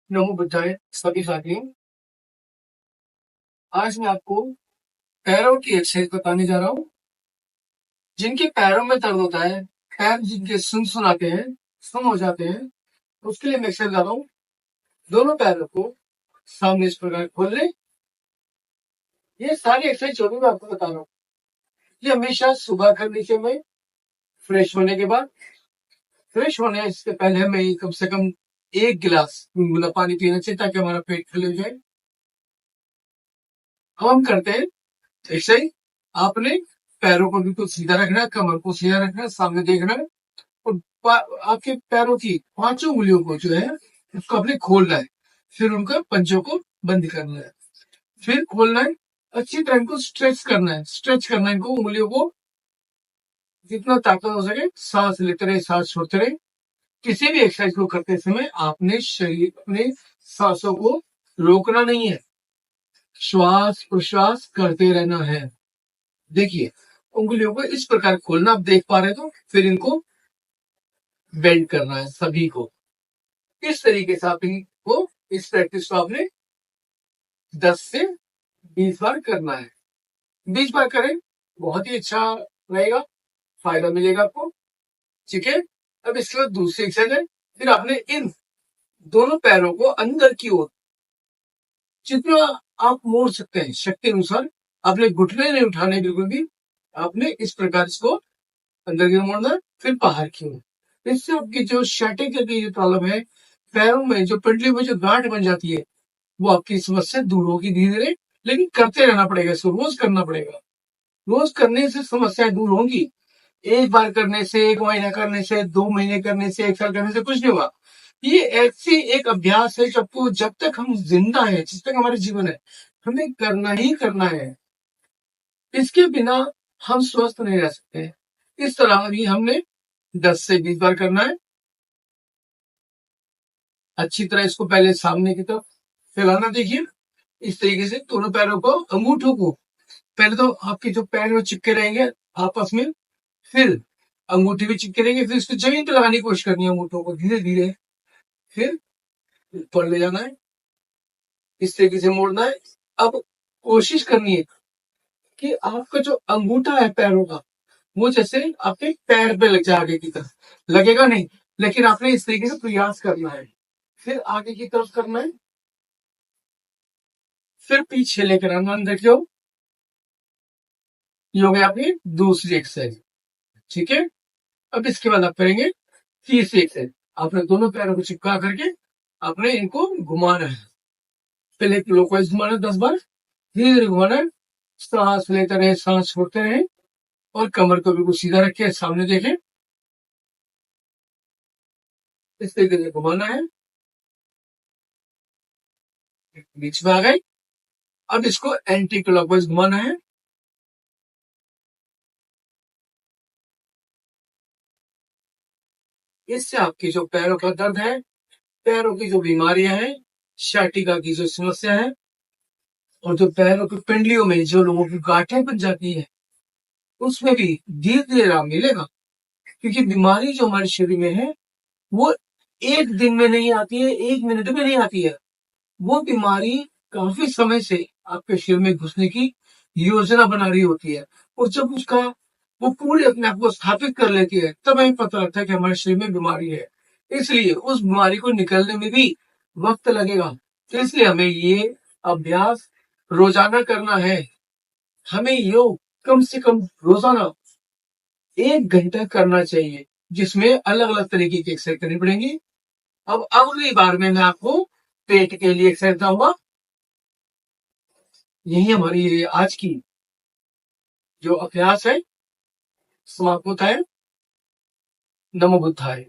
नमो बुद्धाय सभी साथियों। आज मैं आपको पैरों की एक्सरसाइज बताने जा रहा हूँ। जिनके पैरों में दर्द होता है, पैर जिनके सुनसुनाते हैं, सुन हो जाते हैं, उसके लिए मैं एक्सरसाइज बता रहा हूँ। दोनों पैरों को सामने इस प्रकार खोल लें। ये सारी एक्सरसाइज जो भी मैं आपको बता रहा हूँ, ये हमेशा सुबह करनी चाहिए। मैं फ्रेश होने के बाद, फ्रेश होने से पहले हमें कम से कम 1 गिलास गुनगुना पानी पीना चाहिए ताकि हमारा पेट खाली हो जाए। अब हम करते हैं एक्सरसाइज। आपने पैरों को बिल्कुल सीधा रखना है, कमर को सीधा रखना है, सामने देखना है और आपके पैरों की 5 उंगलियों को जो है उसको आपने खोलना है। फिर उनका पंजों को बंद करना है, फिर खोलना है। अच्छी तरह इनको स्ट्रेच करना है, स्ट्रेच करना है इनको, उंगलियों को जितना ताकत हो सके। सांस लेते रहे, सांस छोड़ते रहे। किसी भी एक्सरसाइज को करते समय आपने शरीर अपने सांसों को रोकना नहीं है, श्वास प्रश्वास करते रहना है। देखिए, उंगलियों को इस प्रकार खोलना, आप देख पा रहे तो फिर इनको बेंड करना है सभी को। इस तरीके से आप इनको, इस प्रैक्टिस को आपने 10 से 20 बार करना है। 20 बार करें, बहुत ही अच्छा रहेगा, फायदा मिलेगा आपको। ठीक है। अब इसके बाद दूसरी एक्सरसाइज है। फिर आपने इन दोनों पैरों को अंदर की ओर जितना आप मोड़ सकते हैं शक्ति अनुसार, आपने घुटने नहीं उठाने बिल्कुल भी। आपने इस प्रकार इसको अंदर की ओर मोड़ना है, फिर बाहर की ओर। इससे आपकी जो शैटिंग की जो प्रॉब्लम है, पैरों में जो पिंडली में जो गांठ बन जाती है, वो आपकी समस्या दूर होगी धीरे धीरे। लेकिन करते रहना पड़ेगा, इसको रोज करना पड़ेगा। रोज करने से समस्याएं दूर होंगी। एक बार करने से, 1 महीना करने से, 2 महीने करने से, 1 साल करने से कुछ नहीं होगा। ये ऐसी एक अभ्यास है सबको, जब तक हम जिंदा है, जिस तक हमारे जीवन है, हमें करना ही करना है। इसके बिना हम स्वस्थ नहीं रह सकते। इस तरह अभी हमने 10 से 20 बार करना है। अच्छी तरह इसको पहले सामने की तरफ फैलाना। देखिए, इस तरीके से दोनों पैरों को, अंगूठों को पहले तो आपके जो पैर वो चिपके रहेंगे आपस में, फिर अंगूठे भी चिपके रहेंगे, फिर इसको जमीन पे लगाने की कोशिश करनी है अंगूठों को धीरे धीरे, फिर ऊपर ले जाना है, इस तरीके से मोड़ना है। अब कोशिश करनी है कि आपका जो अंगूठा है पैरों का, वो जैसे आपके पैर पे लग जाए, आगे की तरफ लगेगा नहीं, लेकिन आपने इस तरीके से प्रयास करना है। फिर आगे की तरफ करना है, फिर पीछे लेकर आना अंदर की ओर। ये हो गई आपकी दूसरी एक्सरसाइज। ठीक है। अब इसके बाद आप करेंगे तीसरी एक्सरसाइज। आपने दोनों पैरों को चिपका करके आपने इनको घुमाना है। पहले क्लॉकवाइज घुमाना है 10 बार, धीरे धीरे घुमाना है। सांस लेते रहे, सांस छोड़ते रहे और कमर को बिल्कुल सीधा रखे, सामने देखें। इस तरीके से घुमाना है। बीच में आ गए। अब इसको एंटी क्लॉकवाइज घुमाना है। इससे आपकी जो पैरों का दर्द है, पैरों की जो बीमारियां हैं, sciatica की जो समस्या है, और जो पैरों की पिंडलियों में जो लोगों की गांठें बन जाती है, उसमें भी धीरे धीरे आराम मिलेगा। क्योंकि बीमारी जो हमारे शरीर में है, वो एक दिन में नहीं आती है, 1 मिनट में नहीं आती है। वो बीमारी काफी समय से आपके शरीर में घुसने की योजना बना रही होती है, और जब उसका वो पूरे अपने आप को स्थापित कर लेती है, तब हमें पता लगता है कि हमारे शरीर में बीमारी है। इसलिए उस बीमारी को निकलने में भी वक्त लगेगा। तो इसलिए हमें ये अभ्यास रोजाना करना है। हमें योग कम से कम रोजाना 1 घंटा करना चाहिए, जिसमें अलग अलग तरीके की एक्सरसाइज करनी पड़ेगी। अब अगली बार में मैं आपको पेट के लिए एक्सरसाइज बताऊंगा। यही हमारी आज की जो अभ्यास है समाप्त होता है। नमो बुद्धाय।